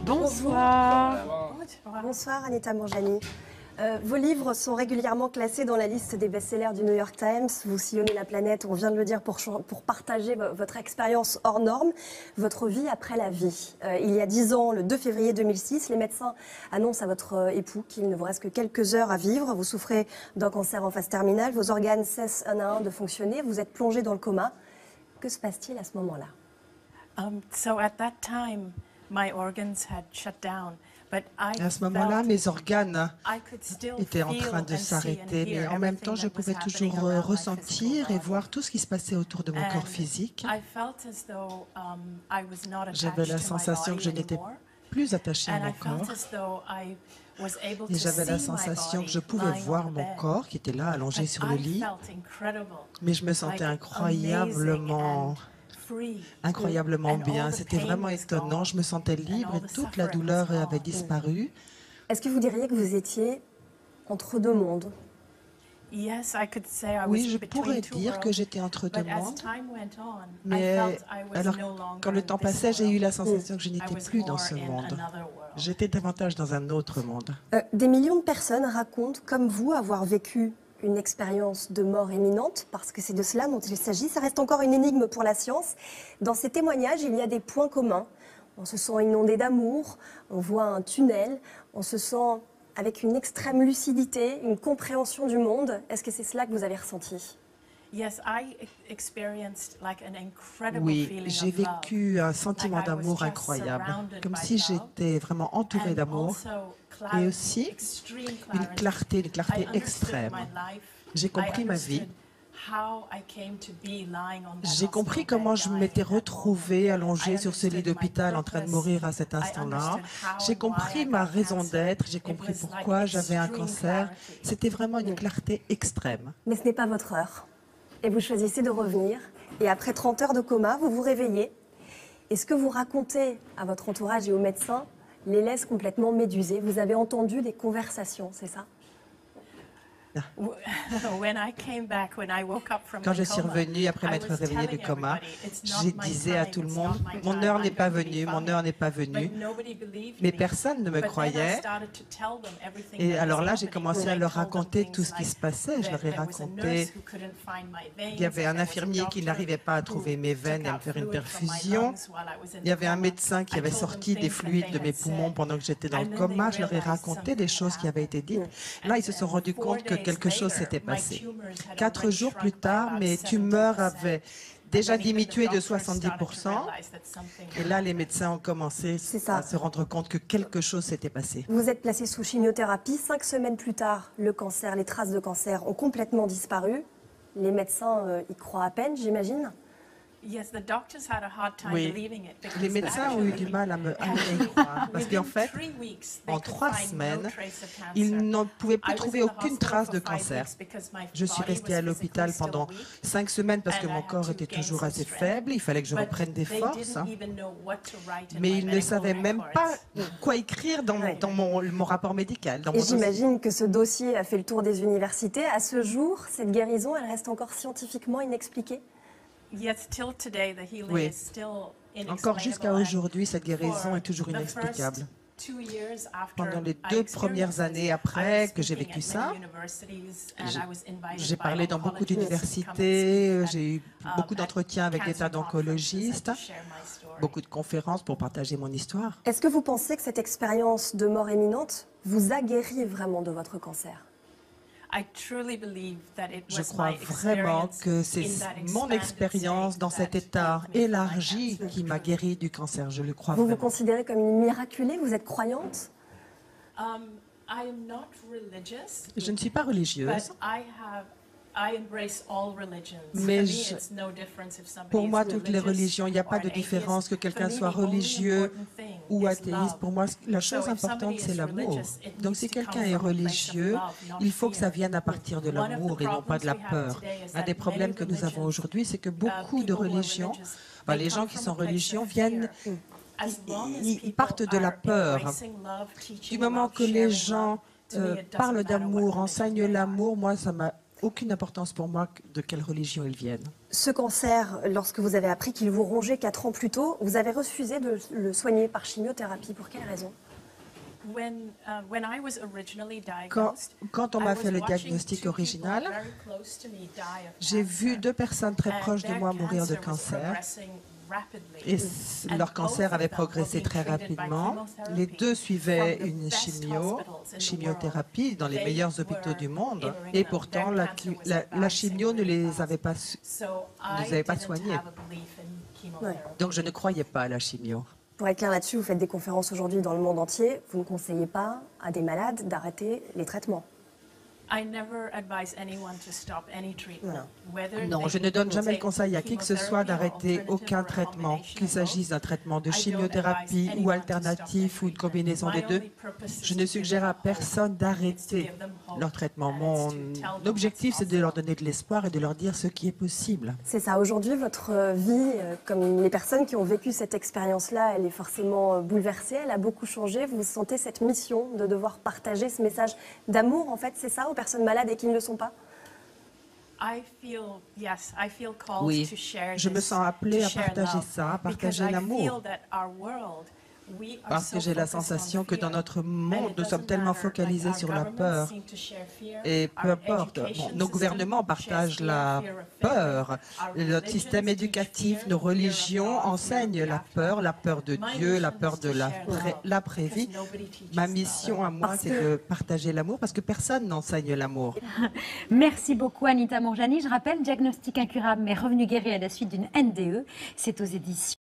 Bonsoir. Bonsoir Anita Mourjani. Vos livres sont régulièrement classés dans la liste des best-sellers du New York Times. Vous sillonnez la planète, on vient de le dire, pour partager votre expérience hors norme, votre vie après la vie. Il y a 10 ans, le 2 février 2006, les médecins annoncent à votre époux qu'il ne vous reste que quelques heures à vivre. Vous souffrez d'un cancer en phase terminale, vos organes cessent un à un de fonctionner, vous êtes plongé dans le coma. Que se passe-t-il à ce moment-là? So at that time, my organs had shut down. À ce moment-là, mes organes étaient en train de s'arrêter, mais en même temps, je pouvais toujours ressentir et voir tout ce qui se passait autour de mon corps physique. J'avais la sensation que je n'étais plus attachée à mon corps. Et j'avais la sensation que je pouvais voir mon corps qui était là, allongé sur le lit. Mais je me sentais incroyablement bien. C'était vraiment étonnant. Je me sentais libre et toute la douleur avait disparu. Est-ce que vous diriez que vous étiez entre deux mondes? Oui, je pourrais dire que j'étais entre deux mondes. Mais alors, quand le temps passait, j'ai eu la sensation que je n'étais plus dans ce monde. J'étais davantage dans un autre monde. Des millions de personnes racontent, comme vous, avoir vécu une expérience de mort imminente, parce que c'est de cela dont il s'agit. Ça reste encore une énigme pour la science. Dans ces témoignages, il y a des points communs. On se sent inondé d'amour, on voit un tunnel, on se sent avec une extrême lucidité, une compréhension du monde. Est-ce que c'est cela que vous avez ressenti? Oui, j'ai vécu un sentiment d'amour incroyable, comme si j'étais vraiment entourée d'amour, et aussi une clarté extrême. J'ai compris ma vie. J'ai compris comment je m'étais retrouvée allongée sur ce lit d'hôpital en train de mourir à cet instant-là. J'ai compris ma raison d'être, j'ai compris pourquoi j'avais un cancer. C'était vraiment une clarté extrême. Mais ce n'est pas votre heure. Et vous choisissez de revenir. Et après 30 heures de coma, vous vous réveillez. Et ce que vous racontez à votre entourage et aux médecins les laisse complètement médusés. Vous avez entendu des conversations, c'est ça? Quand je suis revenue après m'être réveillée du coma, je disais à tout le monde, mon heure n'est pas venue, mon heure n'est pas venue. Mais personne ne me croyait. Et alors là, j'ai commencé à leur raconter tout ce qui se passait. Je leur ai raconté qu'il y avait un infirmier qui n'arrivait pas à trouver mes veines et à me faire une perfusion. Il y avait un médecin qui avait sorti des fluides de mes poumons pendant que j'étais dans le coma. Je leur ai raconté des choses qui avaient été dites. Là, ils se sont rendus compte que quelque chose s'était passé. 4 jours plus tard, mes tumeurs avaient déjà diminué de 70%. Et là, les médecins ont commencé à se rendre compte que quelque chose s'était passé. Vous êtes placé sous chimiothérapie. 5 semaines plus tard, le cancer, les traces de cancer ont complètement disparu. Les médecins y croient à peine, j'imagine. Oui, les médecins ont eu du mal à me y croire parce qu'en fait, en 3 semaines, ils ne pouvaient plus trouver aucune trace de cancer. Je suis restée à l'hôpital pendant 5 semaines parce que mon corps était toujours assez faible, il fallait que je reprenne des forces. Mais ils ne savaient même pas quoi écrire dans mon rapport médical. Et j'imagine que ce dossier a fait le tour des universités. À ce jour, cette guérison, elle reste encore scientifiquement inexpliquée? Oui. Encore jusqu'à aujourd'hui, cette guérison est toujours inexplicable. Pendant les 2 premières années après que j'ai vécu ça, j'ai parlé dans beaucoup d'universités, j'ai eu beaucoup d'entretiens avec des tas d'oncologistes, beaucoup de conférences pour partager mon histoire. Est-ce que vous pensez que cette expérience de mort imminente vous a guéri vraiment de votre cancer? Je crois vraiment que c'est mon expérience dans cet état élargi qui m'a guéri du cancer. Je le crois vraiment. Vous vous considérez comme une miraculée? Vous êtes croyante? Je ne suis pas religieuse. Mais pour moi, toutes les religions, il n'y a pas de différence que quelqu'un soit religieux ou athéiste. Pour moi, la chose importante, c'est l'amour. Donc, si quelqu'un est religieux, il faut que ça vienne à partir de l'amour et non pas de la peur. Un des problèmes que nous avons aujourd'hui, c'est que beaucoup de religions, les gens qui sont religieux viennent... Ils partent de la peur. Du moment que les gens parlent d'amour, enseignent l'amour, moi, ça m'a aucune importance pour moi de quelle religion ils viennent. Ce cancer, lorsque vous avez appris qu'il vous rongeait 4 ans plus tôt, vous avez refusé de le soigner par chimiothérapie. Pour quelle raison? Quand on m'a fait le diagnostic original, j'ai vu 2 personnes très proches de moi mourir de cancer. Et leur cancer avait progressé très rapidement. Les 2 suivaient une chimiothérapie dans les meilleurs hôpitaux du monde. Et pourtant, la chimio ne les avait pas soignés. Ouais. Donc, je ne croyais pas à la chimio. Pour être clair là-dessus, vous faites des conférences aujourd'hui dans le monde entier. Vous ne conseillez pas à des malades d'arrêter les traitements. Non, je ne donne jamais le conseil à qui que ce soit d'arrêter aucun traitement, qu'il s'agisse d'un traitement de chimiothérapie ou alternatif ou une combinaison des 2. Je ne suggère à personne d'arrêter leur traitement. Mon objectif, c'est de leur donner de l'espoir et de leur dire ce qui est possible. C'est ça. Aujourd'hui, votre vie, comme les personnes qui ont vécu cette expérience-là, elle est forcément bouleversée, elle a beaucoup changé. Vous sentez cette mission de devoir partager ce message d'amour, en fait, c'est ça, aux personnes malades et qui ne le sont pas? Oui, je me sens appelée à partager ça, à partager l'amour. Parce que j'ai la sensation que dans notre monde, nous sommes tellement focalisés sur la peur. Et peu importe, nos gouvernements partagent la peur. Notre système éducatif, nos religions enseignent la peur de Dieu, la peur de l'après-vie. Ma mission à moi, c'est de partager l'amour parce que personne n'enseigne l'amour. Merci beaucoup Anita Mourjani. Je rappelle, Diagnostic incurable mais revenu guéri à la suite d'une NDE. C'est aux éditions